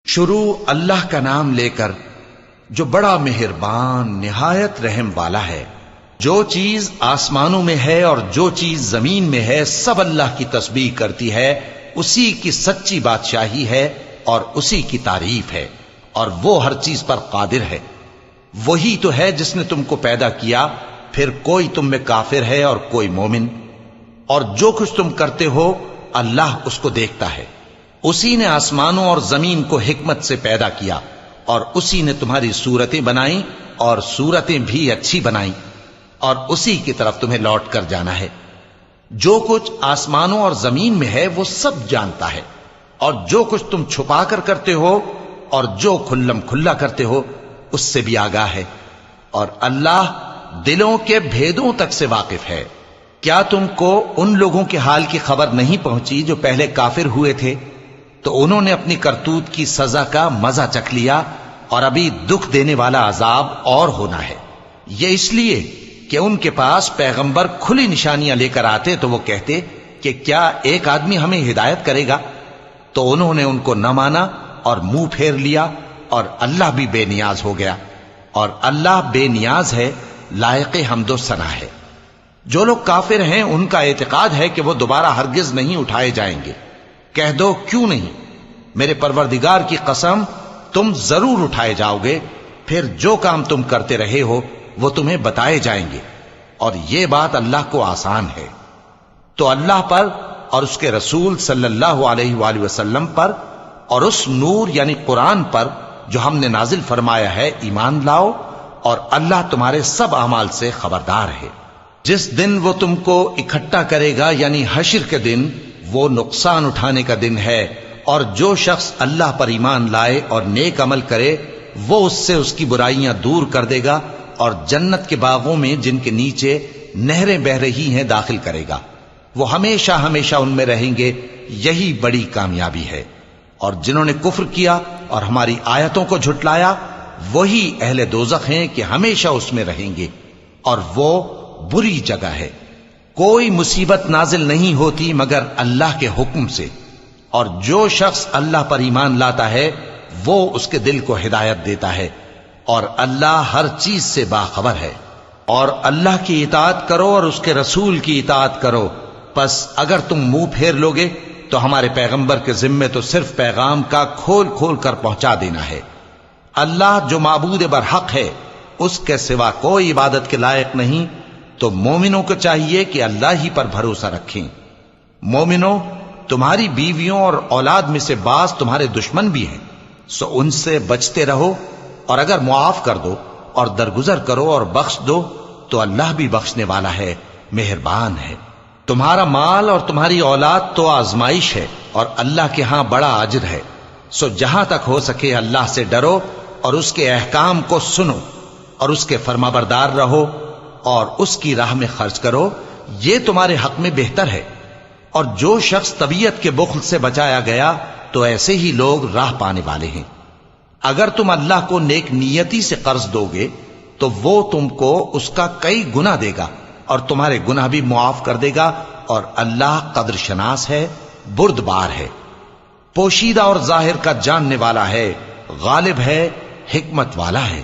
شروع اللہ کا نام لے کر جو بڑا مہربان نہایت رحم والا ہے۔ جو چیز آسمانوں میں ہے اور جو چیز زمین میں ہے سب اللہ کی تسبیح کرتی ہے، اسی کی سچی بادشاہی ہے اور اسی کی تعریف ہے، اور وہ ہر چیز پر قادر ہے۔ وہی تو ہے جس نے تم کو پیدا کیا، پھر کوئی تم میں کافر ہے اور کوئی مومن، اور جو کچھ تم کرتے ہو اللہ اس کو دیکھتا ہے۔ اسی نے آسمانوں اور زمین کو حکمت سے پیدا کیا، اور اسی نے تمہاری صورتیں بنائیں اور صورتیں بھی اچھی بنائیں، اور اسی کی طرف تمہیں لوٹ کر جانا ہے۔ جو کچھ آسمانوں اور زمین میں ہے وہ سب جانتا ہے، اور جو کچھ تم چھپا کر کرتے ہو اور جو کھلم کھلا کرتے ہو اس سے بھی آگاہ ہے، اور اللہ دلوں کے بھیدوں تک سے واقف ہے۔ کیا تم کو ان لوگوں کے حال کی خبر نہیں پہنچی جو پہلے کافر ہوئے تھے؟ تو انہوں نے اپنی کرتوت کی سزا کا مزہ چکھ لیا، اور ابھی دکھ دینے والا عذاب اور ہونا ہے۔ یہ اس لیے کہ ان کے پاس پیغمبر کھلی نشانیاں لے کر آتے تو وہ کہتے کہ کیا ایک آدمی ہمیں ہدایت کرے گا؟ تو انہوں نے ان کو نہ مانا اور منہ پھیر لیا، اور اللہ بھی بے نیاز ہو گیا، اور اللہ بے نیاز ہے، لائق حمد و ثنا ہے۔ جو لوگ کافر ہیں ان کا اعتقاد ہے کہ وہ دوبارہ ہرگز نہیں اٹھائے جائیں گے۔ کہہ دو کیوں نہیں؟ میرے پروردگار کی قسم تم ضرور اٹھائے جاؤ گے، پھر جو کام تم کرتے رہے ہو وہ تمہیں بتائے جائیں گے، اور یہ بات اللہ کو آسان ہے۔ تو اللہ پر اور اس کے رسول صلی اللہ علیہ وآلہ وسلم پر اور اس نور یعنی قرآن پر جو ہم نے نازل فرمایا ہے ایمان لاؤ، اور اللہ تمہارے سب اعمال سے خبردار ہے۔ جس دن وہ تم کو اکٹھا کرے گا یعنی حشر کے دن، وہ نقصان اٹھانے کا دن ہے، اور جو شخص اللہ پر ایمان لائے اور نیک عمل کرے وہ اس سے اس کی برائیاں دور کر دے گا، اور جنت کے باغوں میں جن کے نیچے نہریں بہ رہی ہیں داخل کرے گا۔ وہ ہمیشہ ہمیشہ ان میں رہیں گے، یہی بڑی کامیابی ہے۔ اور جنہوں نے کفر کیا اور ہماری آیتوں کو جھٹلایا وہی اہل دوزخ ہیں کہ ہمیشہ اس میں رہیں گے، اور وہ بری جگہ ہے۔ کوئی مصیبت نازل نہیں ہوتی مگر اللہ کے حکم سے، اور جو شخص اللہ پر ایمان لاتا ہے وہ اس کے دل کو ہدایت دیتا ہے، اور اللہ ہر چیز سے باخبر ہے۔ اور اللہ کی اطاعت کرو اور اس کے رسول کی اطاعت کرو، پس اگر تم منہ پھیر لوگے تو ہمارے پیغمبر کے ذمے تو صرف پیغام کا کھول کھول کر پہنچا دینا ہے۔ اللہ جو معبود برحق ہے اس کے سوا کوئی عبادت کے لائق نہیں، تو مومنوں کو چاہیے کہ اللہ ہی پر بھروسہ رکھیں۔ مومنوں، تمہاری بیویوں اور اولاد میں سے بعض تمہارے دشمن بھی ہیں، سو ان سے بچتے رہو، اور اگر معاف کر دو اور درگزر کرو اور بخش دو تو اللہ بھی بخشنے والا ہے، مہربان ہے۔ تمہارا مال اور تمہاری اولاد تو آزمائش ہے، اور اللہ کے ہاں بڑا اجر ہے، سو جہاں تک ہو سکے اللہ سے ڈرو اور اس کے احکام کو سنو، اور اس کے فرمانبردار رہو، اور اس کی راہ میں خرچ کرو، یہ تمہارے حق میں بہتر ہے۔ اور جو شخص طبیعت کے بخل سے بچایا گیا تو ایسے ہی لوگ راہ پانے والے ہیں۔ اگر تم اللہ کو نیک نیتی سے قرض دو گے تو وہ تم کو اس کا کئی گنا دے گا، اور تمہارے گناہ بھی معاف کر دے گا، اور اللہ قدر شناس ہے، بردبار ہے، پوشیدہ اور ظاہر کا جاننے والا ہے، غالب ہے، حکمت والا ہے۔